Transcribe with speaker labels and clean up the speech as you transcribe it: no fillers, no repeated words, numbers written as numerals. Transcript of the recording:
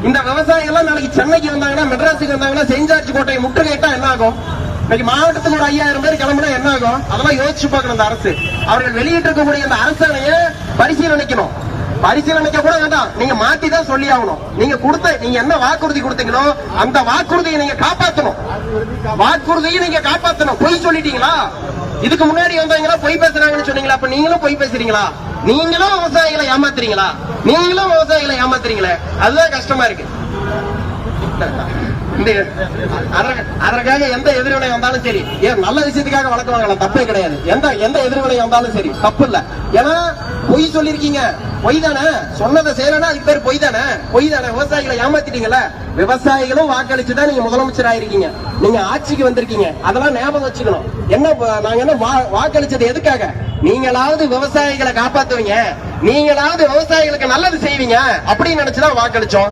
Speaker 1: இந்த விவசாயிகள் நாளைக்கு சென்னைக்கு வந்தாங்கன்னா, மெட்ராஸுக்கு வந்தாங்கன்னா, செயின்ட் ஜார்ஜ் கோட்டையை முற்றுகையிட்டா என்ன ஆகும்? இன்னைக்கு மாவட்டத்துக்கு ஒரு 5000 பேர் கிளம்புனா என்ன ஆகும்? அதெல்லாம் யோசிச்சு பார்க்கணும். இந்த அரசு அவர்கள் வெளியிட்டு இருக்கக்கூடிய இந்த அரசாணையை பரிசீலனைக்கணும். பரிசீலனைக்க கூட வேண்டாம், நீங்க மாத்தி தான் சொல்லி ஆகணும். நீங்க என்ன வாக்குறுதி கொடுத்தீங்களோ அந்த வாக்குறுதியை நீங்க காப்பாற்றணும். வாக்குறுதியை நீங்க காப்பாற்றணும். பொய் சொல்லிட்டீங்களா? இதுக்கு முன்னாடி வந்தவங்களா பொய் பேசுறாங்கன்னு சொன்னீங்களா? அப்ப நீங்களும் பொய் பேசுறீங்களா? நீங்களும் விவசாயிகளை ஏமாத்துறீங்களா? நீங்களும் விவசாயிகளை ஏமாத்துறீங்களே, அதுதான் கஷ்டமா இருக்கு. அதற்காக எந்த எதிர்வினை வந்தாலும் சரி, ஏன் நல்ல விஷயத்துக்காக வழக்கு வாங்கலாம், தப்பே கிடையாது. எந்த எதிர்வினை வந்தாலும் சரி தப்பு இல்ல. ஏன்னா பொய் சொல்லிருக்கீங்க, பொய் தானே சொன்னதை செய்யறா, அதுக்கு பேர் பொய் தானே. பொய் தானே, விவசாயிகளை ஏமாத்திட்டீங்கல்ல. விவசாயிகளும் வாக்களிச்சுதான் நீங்க முதலமைச்சர் ஆயிருக்கீங்க, நீங்க ஆட்சிக்கு வந்திருக்கீங்க. அதெல்லாம் ஞாபகம் வச்சுக்கணும். நாங்க என்ன வாக்களிச்சது எதுக்காக? நீங்களாவது விவசாயிகளை காப்பாத்துவீங்க, நீங்களாவது விவசாயிகளுக்கு நல்லது செய்வீங்க அப்படின்னு நினைச்சுதான் வாக்களிச்சோம்.